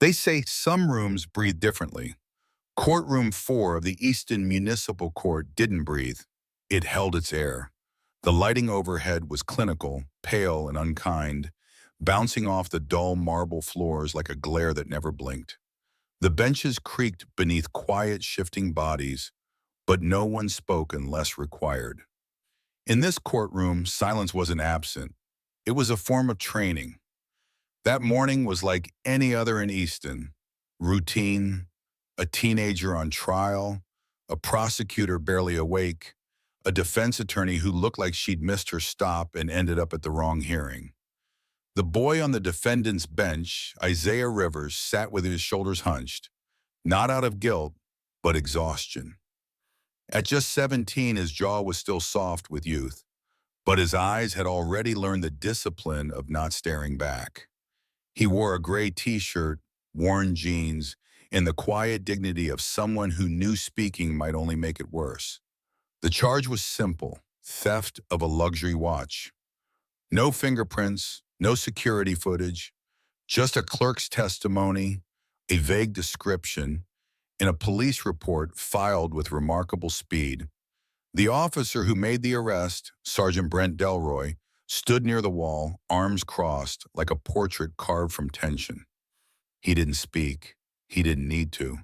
They say some rooms breathe differently. Courtroom 4 of the Easton Municipal Court didn't breathe. It held its air. The lighting overhead was clinical, pale and unkind, bouncing off the dull marble floors like a glare that never blinked. The benches creaked beneath quiet, shifting bodies, but no one spoke unless required. In this courtroom, silence wasn't absent. It was a form of training. That morning was like any other in Easton. Routine, a teenager on trial, a prosecutor barely awake, a defense attorney who looked like she'd missed her stop and ended up at the wrong hearing. The boy on the defendant's bench, Isaiah Rivers, sat with his shoulders hunched, not out of guilt, but exhaustion. At just 17, his jaw was still soft with youth, but his eyes had already learned the discipline of not staring back. He wore a gray t-shirt, worn jeans, and the quiet dignity of someone who knew speaking might only make it worse. The charge was simple: theft of a luxury watch. No fingerprints, no security footage, just a clerk's testimony, a vague description, and a police report filed with remarkable speed. The officer who made the arrest, Sergeant Brent Delroy, stood near the wall, arms crossed, like a portrait carved from tension. He didn't speak. He didn't need to.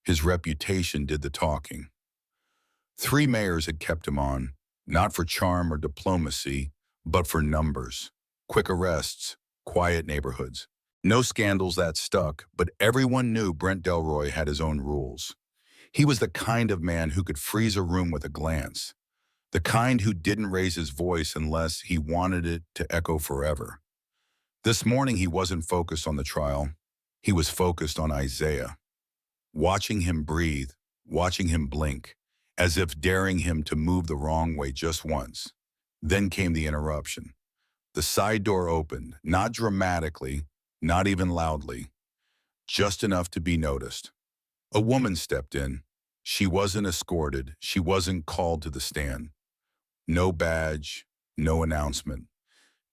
His reputation did the talking. 3 mayors had kept him on, not for charm or diplomacy, but for numbers. Quick arrests, quiet neighborhoods. No scandals that stuck, but everyone knew Brent Delroy had his own rules. He was the kind of man who could freeze a room with a glance, the kind who didn't raise his voice unless he wanted it to echo forever. This morning he wasn't focused on the trial. He was focused on Isaiah, watching him breathe, watching him blink, as if daring him to move the wrong way just once. Then came the interruption. The side door opened, not dramatically, not even loudly, just enough to be noticed. A woman stepped in. She wasn't escorted. She wasn't called to the stand. No badge, no announcement.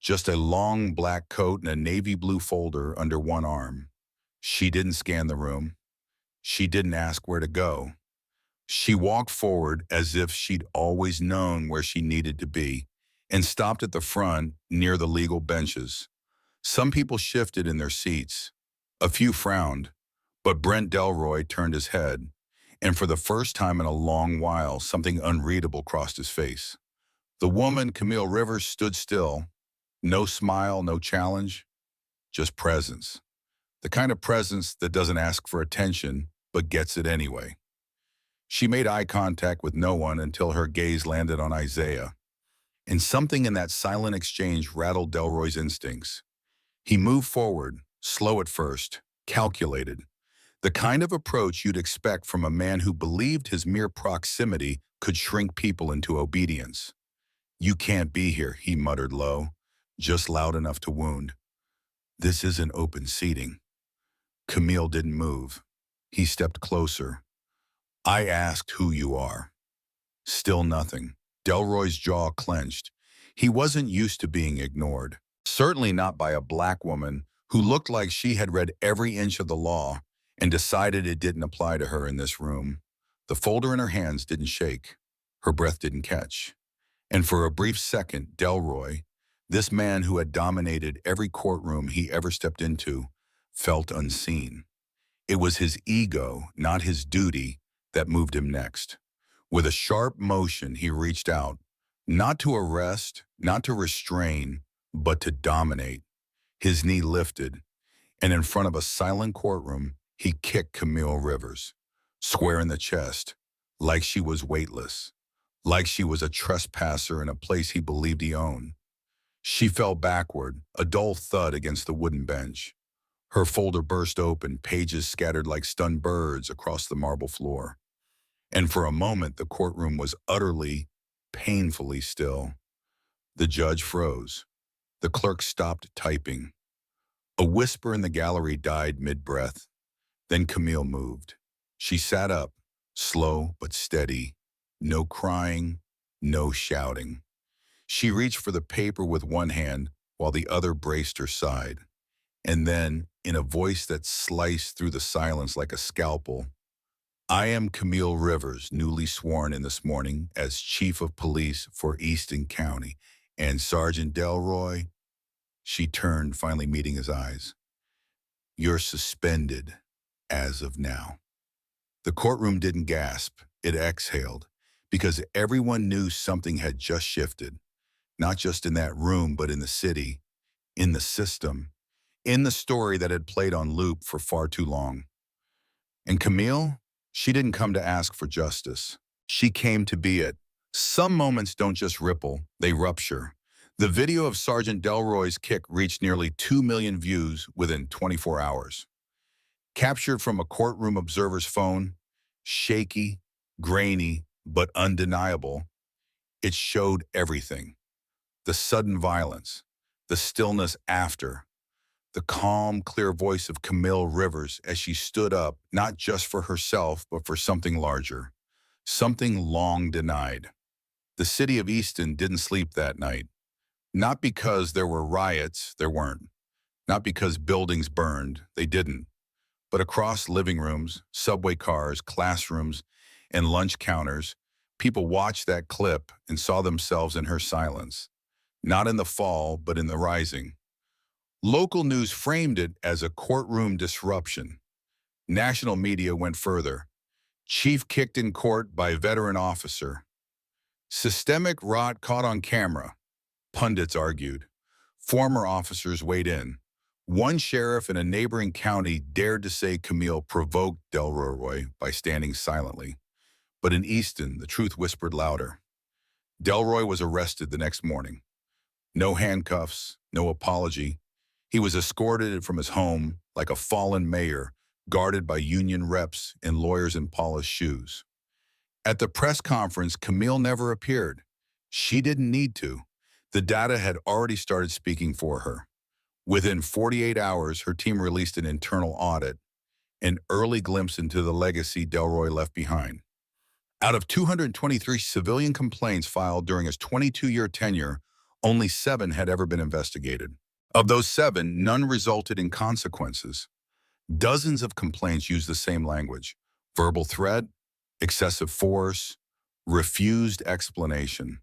Just a long black coat and a navy blue folder under one arm. She didn't scan the room. She didn't ask where to go. She walked forward as if she'd always known where she needed to be and stopped at the front near the legal benches. Some people shifted in their seats. A few frowned, but Brent Delroy turned his head, and for the first time in a long while, something unreadable crossed his face. The woman, Camille Rivers, stood still. No smile, no challenge, just presence. The kind of presence that doesn't ask for attention, but gets it anyway. She made eye contact with no one until her gaze landed on Isaiah. And something in that silent exchange rattled Delroy's instincts. He moved forward, slow at first, calculated. The kind of approach you'd expect from a man who believed his mere proximity could shrink people into obedience. "You can't be here," he muttered low, just loud enough to wound. "This isn't open seating." Camille didn't move. He stepped closer. "I asked who you are." Still nothing. Delroy's jaw clenched. He wasn't used to being ignored. Certainly not by a black woman who looked like she had read every inch of the law and decided it didn't apply to her in this room. The folder in her hands didn't shake. Her breath didn't catch. And for a brief second, Delroy, this man who had dominated every courtroom he ever stepped into, felt unseen. It was his ego, not his duty, that moved him next. With a sharp motion, he reached out, not to arrest, not to restrain, but to dominate. His knee lifted, and in front of a silent courtroom, he kicked Camille Rivers, square in the chest, like she was weightless, like she was a trespasser in a place he believed he owned. She fell backward, a dull thud against the wooden bench. Her folder burst open, pages scattered like stunned birds across the marble floor. And for a moment, the courtroom was utterly, painfully still. The judge froze. The clerk stopped typing. A whisper in the gallery died mid-breath. Then Camille moved. She sat up, slow but steady. No crying, no shouting. She reached for the paper with one hand while the other braced her side. And then, in a voice that sliced through the silence like a scalpel. "I am Camille Rivers, newly sworn in this morning as Chief of Police for Easton County. And Sergeant Delroy," she turned, finally meeting his eyes, "you're suspended as of now." The courtroom didn't gasp, it exhaled, because everyone knew something had just shifted, not just in that room, but in the city, in the system, in the story that had played on loop for far too long. And Camille, she didn't come to ask for justice. She came to be it. Some moments don't just ripple, they rupture. The video of Sergeant Delroy's kick reached nearly 2 million views within 24 hours. Captured from a courtroom observer's phone, shaky, grainy, but undeniable, it showed everything. The sudden violence, the stillness after, the calm, clear voice of Camille Rivers as she stood up, not just for herself, but for something larger, something long denied. The city of Easton didn't sleep that night. Not because there were riots, there weren't. Not because buildings burned, they didn't. But across living rooms, subway cars, classrooms, and lunch counters, people watched that clip and saw themselves in her silence. Not in the fall, but in the rising. Local news framed it as a courtroom disruption. National media went further. Chief kicked in court by veteran officer. Systemic rot caught on camera, pundits argued. Former officers weighed in. One sheriff in a neighboring county dared to say Camille provoked Delroy by standing silently. But in Easton, the truth whispered louder. Delroy was arrested the next morning. No handcuffs, no apology. He was escorted from his home like a fallen mayor, guarded by union reps and lawyers in polished shoes. At the press conference, Camille never appeared. She didn't need to. The data had already started speaking for her. Within 48 hours, her team released an internal audit, an early glimpse into the legacy Delroy left behind. Out of 223 civilian complaints filed during his 22-year tenure, only 7 had ever been investigated. Of those 7, none resulted in consequences. Dozens of complaints used the same language: verbal threat, excessive force, refused explanation.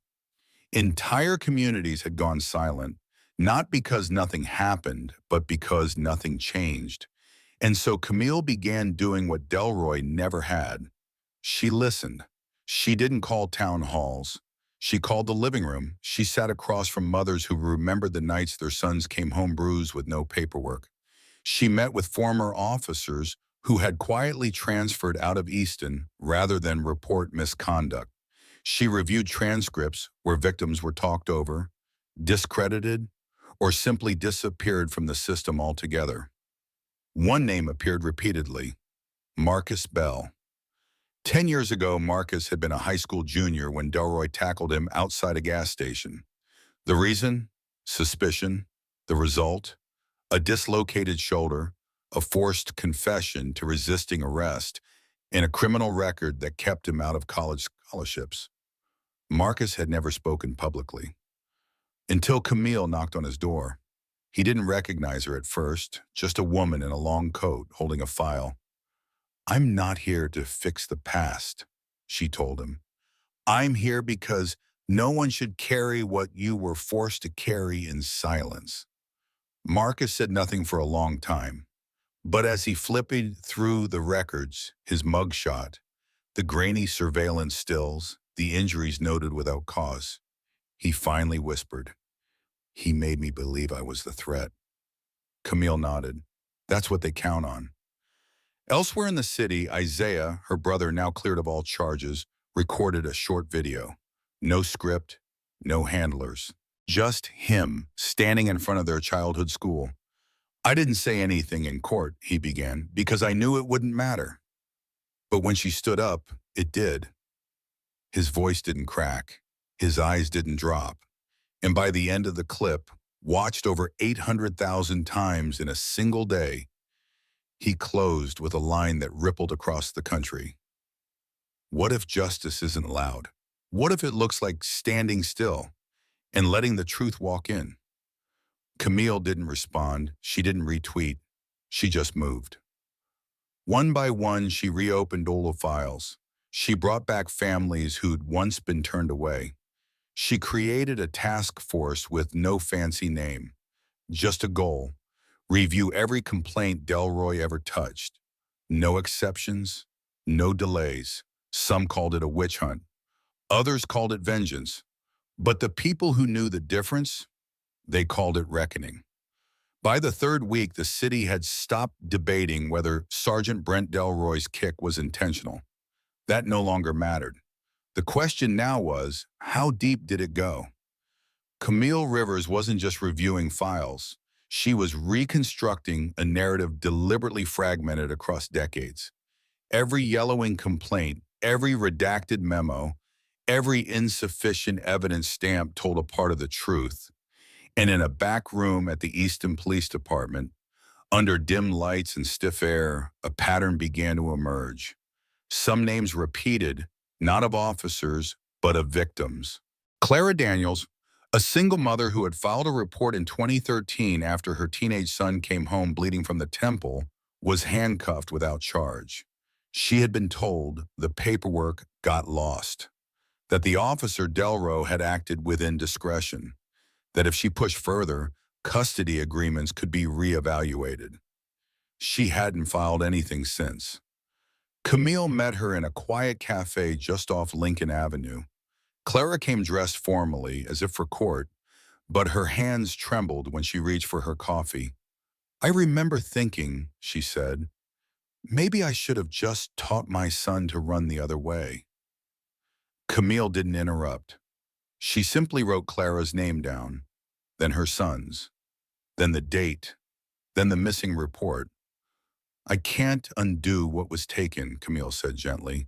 Entire communities had gone silent, not because nothing happened, but because nothing changed. And so Camille began doing what Delroy never had. She listened. She didn't call town halls. She called the living room. She sat across from mothers who remembered the nights their sons came home bruised with no paperwork. She met with former officers who had quietly transferred out of Easton rather than report misconduct. She reviewed transcripts where victims were talked over, discredited, or simply disappeared from the system altogether. One name appeared repeatedly: Marcus Bell. 10 years ago, Marcus had been a high school junior when Delroy tackled him outside a gas station. The reason? Suspicion. The result? A dislocated shoulder, a forced confession to resisting arrest, and a criminal record that kept him out of college scholarships. Marcus had never spoken publicly. Until Camille knocked on his door. He didn't recognize her at first, just a woman in a long coat holding a file. "I'm not here to fix the past," she told him. "I'm here because no one should carry what you were forced to carry in silence." Marcus said nothing for a long time, but as he flipped through the records, his mugshot, the grainy surveillance stills, the injuries noted without cause, he finally whispered, "He made me believe I was the threat." Camille nodded. That's what they count on. Elsewhere in the city, Isaiah, her brother now cleared of all charges, recorded a short video. No script, no handlers. Just him, standing in front of their childhood school. "I didn't say anything in court," he began, "because I knew it wouldn't matter." But when she stood up, it did. His voice didn't crack. His eyes didn't drop. And by the end of the clip, watched over 800,000 times in a single day, he closed with a line that rippled across the country. What if justice isn't loud? What if it looks like standing still and letting the truth walk in? Camille didn't respond. She didn't retweet. She just moved. One by one, she reopened all the files. She brought back families who'd once been turned away. She created a task force with no fancy name, just a goal: review every complaint Delroy ever touched. No exceptions, no delays. Some called it a witch hunt. Others called it vengeance. But the people who knew the difference, they called it reckoning. By the third week, the city had stopped debating whether Sergeant Brent Delroy's kick was intentional. That no longer mattered. The question now was, how deep did it go? Camille Rivers wasn't just reviewing files. She was reconstructing a narrative deliberately fragmented across decades. Every yellowing complaint, every redacted memo, every insufficient evidence stamp told a part of the truth. And in a back room at the Easton Police Department, under dim lights and stiff air, a pattern began to emerge. Some names repeated, not of officers, but of victims. Clara Daniels, a single mother who had filed a report in 2013 after her teenage son came home bleeding from the temple, was handcuffed without charge. She had been told the paperwork got lost, that the officer Delroy had acted within discretion, that if she pushed further, custody agreements could be reevaluated. She hadn't filed anything since. Camille met her in a quiet cafe just off Lincoln Avenue. Clara came dressed formally, as if for court, but her hands trembled when she reached for her coffee. "I remember thinking," she said, "maybe I should have just taught my son to run the other way." Camille didn't interrupt. She simply wrote Clara's name down, then her son's, then the date, then the missing report. "I can't undo what was taken," Camille said gently,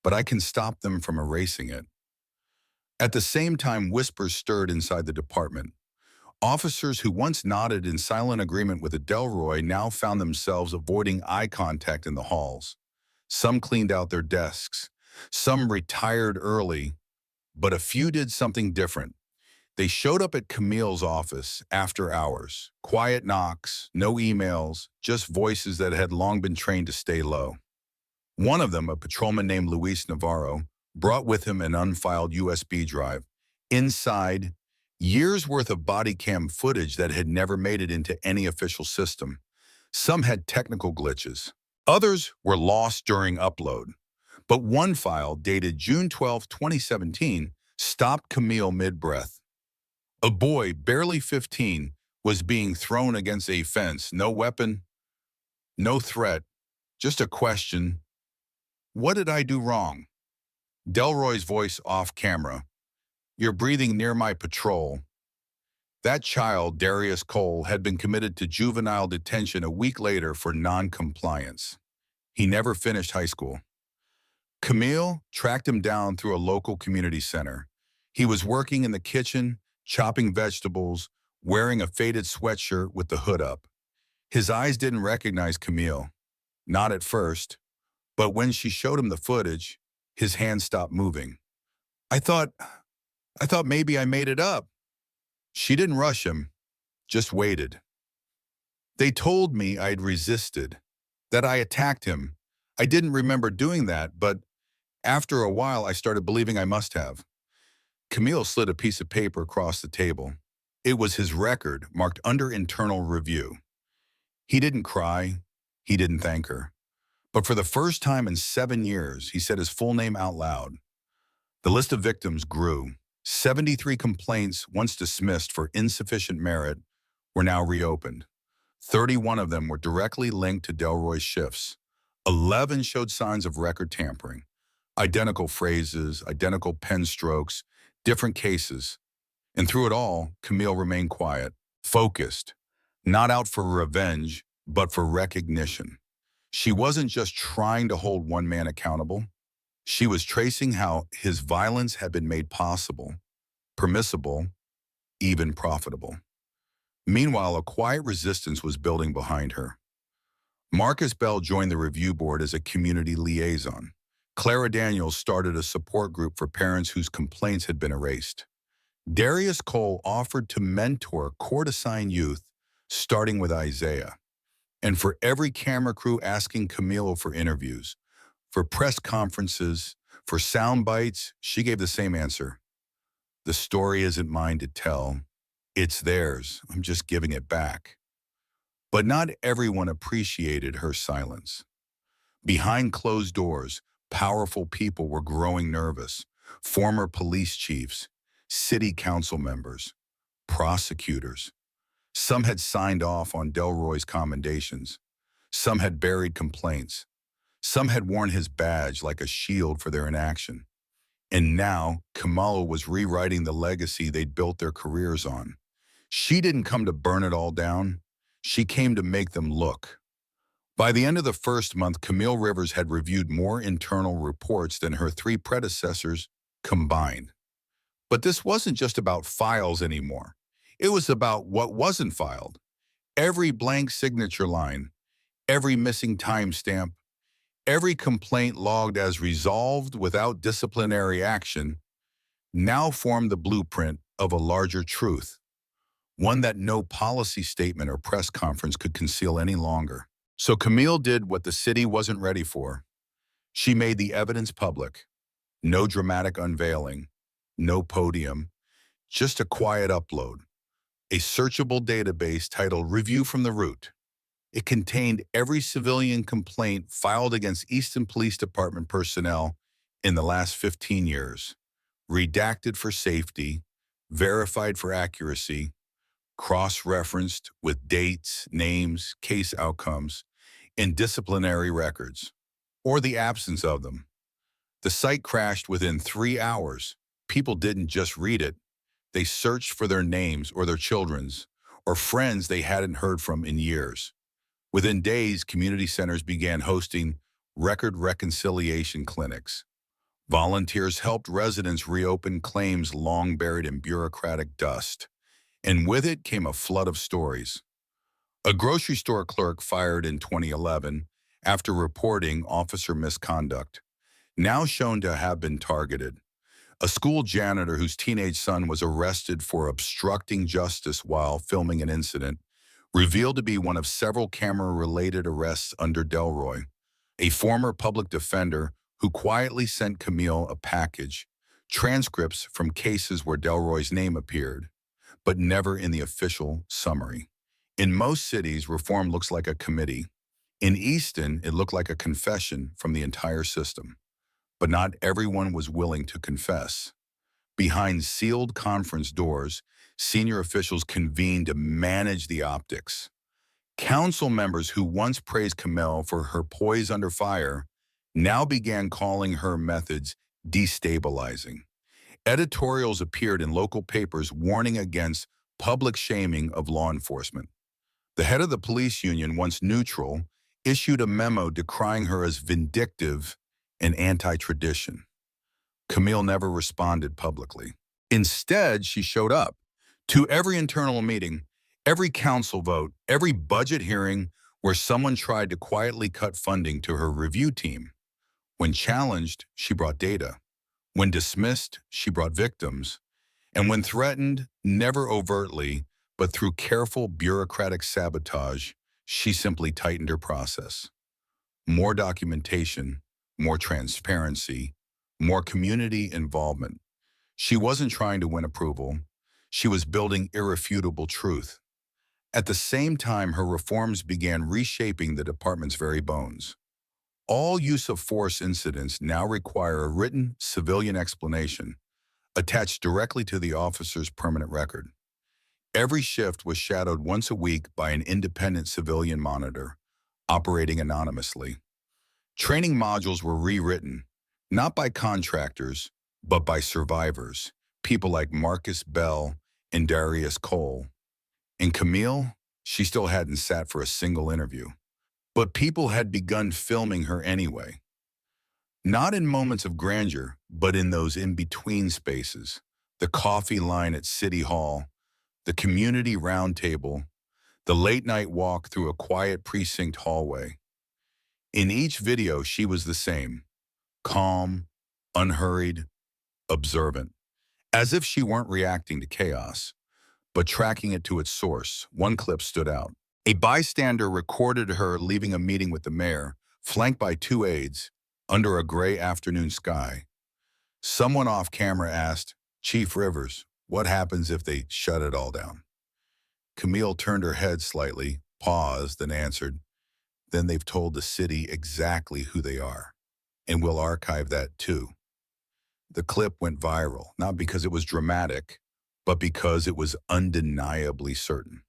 "but I can stop them from erasing it." At the same time, whispers stirred inside the department. Officers who once nodded in silent agreement with Delroy now found themselves avoiding eye contact in the halls. Some cleaned out their desks. Some retired early, but a few did something different. They showed up at Camille's office after hours. Quiet knocks, no emails, just voices that had long been trained to stay low. One of them, a patrolman named Luis Navarro, brought with him an unfiled USB drive. Inside, years' worth of body cam footage that had never made it into any official system. Some had technical glitches. Others were lost during upload. But one file, dated June 12, 2017, stopped Camille mid-breath. A boy, barely 15, was being thrown against a fence. No weapon, no threat, just a question. "What did I do wrong?" Delroy's voice off camera. "You're breathing near my patrol." That child, Darius Cole, had been committed to juvenile detention a week later for non-compliance. He never finished high school. Camille tracked him down through a local community center. He was working in the kitchen, chopping vegetables, wearing a faded sweatshirt with the hood up. His eyes didn't recognize Camille. Not at first. But when she showed him the footage, his hands stopped moving. I thought maybe I made it up." She didn't rush him, just waited. "They told me I'd resisted, that I attacked him. I didn't remember doing that, but after a while I started believing I must have." Camille slid a piece of paper across the table. It was his record, marked under internal review. He didn't cry. He didn't thank her. But for the first time in 7 years, he said his full name out loud. The list of victims grew. 73 complaints, once dismissed for insufficient merit, were now reopened. 31 of them were directly linked to Delroy's shifts. 11 showed signs of record tampering. Identical phrases, identical pen strokes, different cases. And through it all, Camille remained quiet, focused, not out for revenge, but for recognition. She wasn't just trying to hold one man accountable. She was tracing how his violence had been made possible, permissible, even profitable. Meanwhile, a quiet resistance was building behind her. Marcus Bell joined the review board as a community liaison. Clara Daniels started a support group for parents whose complaints had been erased. Darius Cole offered to mentor court-assigned youth, starting with Isaiah. And for every camera crew asking Camille for interviews, for press conferences, for sound bites, she gave the same answer. The story isn't mine to tell. It's theirs. I'm just giving it back. But not everyone appreciated her silence. Behind closed doors, powerful people were growing nervous. Former police chiefs, city council members, prosecutors. Some had signed off on Delroy's commendations. Some had buried complaints. Some had worn his badge like a shield for their inaction. And now, Kamala was rewriting the legacy they'd built their careers on. She didn't come to burn it all down. She came to make them look. By the end of the first month, Camille Rivers had reviewed more internal reports than her three predecessors combined. But this wasn't just about files anymore. It was about what wasn't filed. Every blank signature line, every missing timestamp, every complaint logged as resolved without disciplinary action now formed the blueprint of a larger truth, one that no policy statement or press conference could conceal any longer. So Camille did what the city wasn't ready for. She made the evidence public. No dramatic unveiling, no podium, just a quiet upload. A searchable database titled Review from the Root. It contained every civilian complaint filed against Easton Police Department personnel in the last 15 years, redacted for safety, verified for accuracy, cross-referenced with dates, names, case outcomes, and disciplinary records, or the absence of them. The site crashed within 3 hours. People didn't just read it. They searched for their names or their children's, or friends they hadn't heard from in years. Within days, community centers began hosting record reconciliation clinics. Volunteers helped residents reopen claims long buried in bureaucratic dust. And with it came a flood of stories. A grocery store clerk fired in 2011 after reporting officer misconduct, now shown to have been targeted. A school janitor whose teenage son was arrested for obstructing justice while filming an incident, revealed to be one of several camera-related arrests under Delroy. A former public defender who quietly sent Camille a package, transcripts from cases where Delroy's name appeared, but never in the official summary. In most cities, reform looks like a committee. In Easton, it looked like a confession from the entire system. But not everyone was willing to confess. Behind sealed conference doors, senior officials convened to manage the optics. Council members who once praised Camille for her poise under fire now began calling her methods destabilizing. Editorials appeared in local papers warning against public shaming of law enforcement. The head of the police union, once neutral, issued a memo decrying her as vindictive and anti-tradition. Camille never responded publicly. Instead, she showed up to every internal meeting, every council vote, every budget hearing where someone tried to quietly cut funding to her review team. When challenged, she brought data. When dismissed, she brought victims. And when threatened, never overtly, but through careful bureaucratic sabotage, she simply tightened her process. More documentation, more transparency, more community involvement. She wasn't trying to win approval. She was building irrefutable truth. At the same time, her reforms began reshaping the department's very bones. All use of force incidents now require a written civilian explanation attached directly to the officer's permanent record. Every shift was shadowed once a week by an independent civilian monitor, operating anonymously. Training modules were rewritten, not by contractors, but by survivors, people like Marcus Bell and Darius Cole. And Camille, she still hadn't sat for a single interview. But people had begun filming her anyway. Not in moments of grandeur, but in those in-between spaces, the coffee line at City Hall, the community roundtable, the late-night walk through a quiet precinct hallway. In each video, she was the same, calm, unhurried, observant, as if she weren't reacting to chaos, but tracking it to its source. One clip stood out. A bystander recorded her leaving a meeting with the mayor, flanked by two aides, under a gray afternoon sky. Someone off camera asked, "Chief Rivers, what happens if they shut it all down?" Camille turned her head slightly, paused, and answered, "Then they've told the city exactly who they are, and we'll archive that too." The clip went viral, not because it was dramatic, but because it was undeniably certain.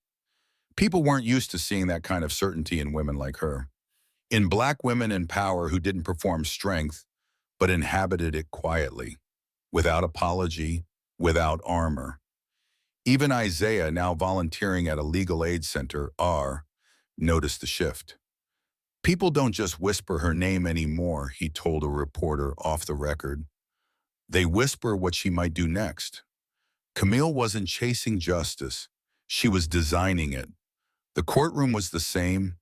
People weren't used to seeing that kind of certainty in women like her. In Black women in power who didn't perform strength, but inhabited it quietly, without apology, without armor. Even Isaiah, now volunteering at a legal aid center, noticed the shift. "People don't just whisper her name anymore," he told a reporter off the record. "They whisper what she might do next." Camille wasn't chasing justice. She was designing it. The courtroom was the same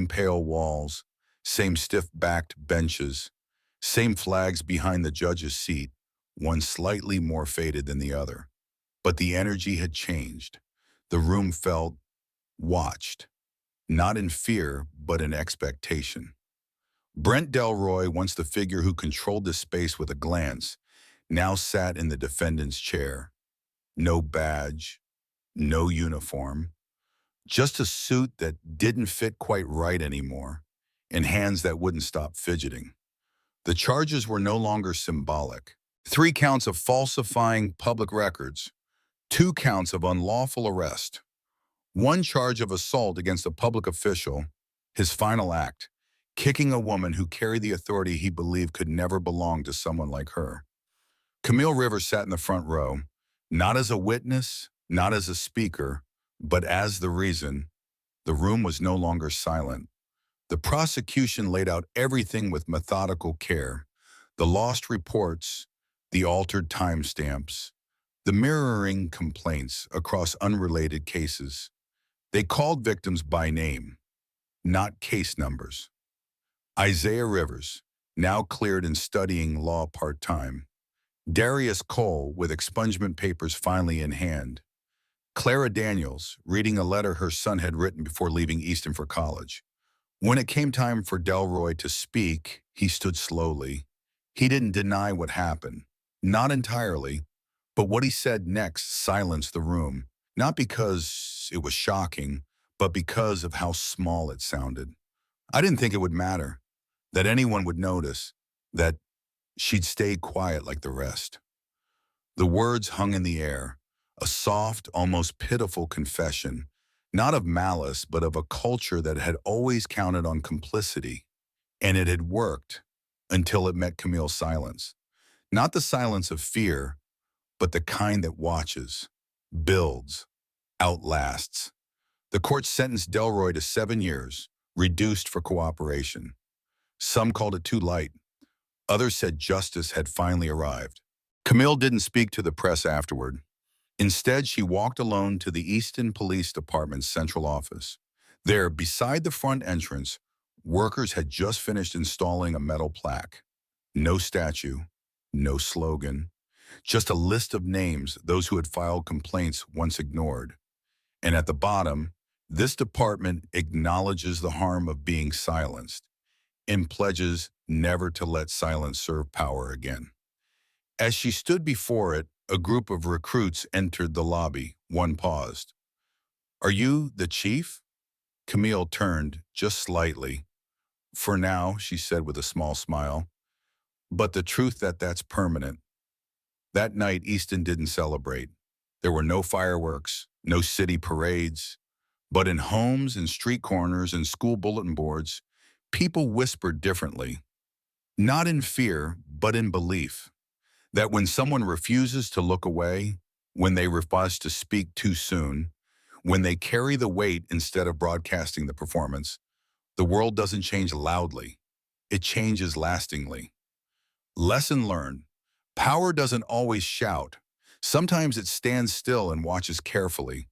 pale walls, same stiff-backed benches, same flags behind the judge's seat, one slightly more faded than the other. But the energy had changed. The room felt watched, not in fear, but in expectation. Brent Delroy, once the figure who controlled the space with a glance, now sat in the defendant's chair. No badge, no uniform, just a suit that didn't fit quite right anymore, and hands that wouldn't stop fidgeting. The charges were no longer symbolic. 3 counts of falsifying public records, 2 counts of unlawful arrest, 1 charge of assault against a public official, his final act, kicking a woman who carried the authority he believed could never belong to someone like her. Camille Rivers sat in the front row, not as a witness, not as a speaker, but as the reason. The room was no longer silent. The prosecution laid out everything with methodical care. The lost reports, the altered timestamps, the mirroring complaints across unrelated cases. They called victims by name, not case numbers. Isaiah Rivers, now cleared and studying law part-time. Darius Cole, with expungement papers finally in hand. Clara Daniels, reading a letter her son had written before leaving Easton for college. When it came time for Delroy to speak, he stood slowly. He didn't deny what happened. Not entirely, but what he said next silenced the room, not because it was shocking, but because of how small it sounded. "I didn't think it would matter, that anyone would notice, that she'd stay quiet like the rest." The words hung in the air, a soft, almost pitiful confession, not of malice, but of a culture that had always counted on complicity. And it had worked until it met Camille's silence. Not the silence of fear, but the kind that watches, builds, outlasts. The court sentenced Delroy to 7 years, reduced for cooperation. Some called it too light. Others said justice had finally arrived. Camille didn't speak to the press afterward. Instead, she walked alone to the Easton Police Department's central office. There, beside the front entrance, workers had just finished installing a metal plaque. No statue, no slogan, just a list of names those who had filed complaints once ignored. And at the bottom, "This department acknowledges the harm of being silenced and pledges never to let silence serve power again." As she stood before it, a group of recruits entered the lobby. One paused. "Are you the chief?" Camille turned just slightly. "For now," she said with a small smile. "But the truth that's permanent." That night, Easton didn't celebrate. There were no fireworks, no city parades. But in homes and street corners and school bulletin boards, people whispered differently. Not in fear, but in belief. That when someone refuses to look away, when they refuse to speak too soon, when they carry the weight instead of broadcasting the performance, the world doesn't change loudly. It changes lastingly. Lesson learned. Power doesn't always shout. Sometimes it stands still and watches carefully.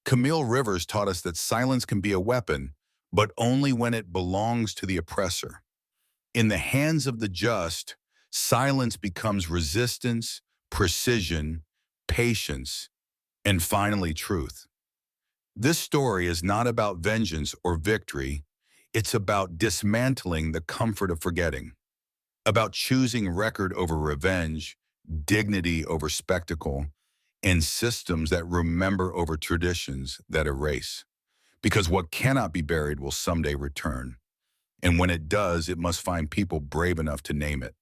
Camille Rivers taught us that silence can be a weapon, but only when it belongs to the oppressor. In the hands of the just, silence becomes resistance, precision, patience, and finally truth. This story is not about vengeance or victory. It's about dismantling the comfort of forgetting, about choosing record over revenge, dignity over spectacle, and systems that remember over traditions that erase. Because what cannot be buried will someday return. And when it does, it must find people brave enough to name it.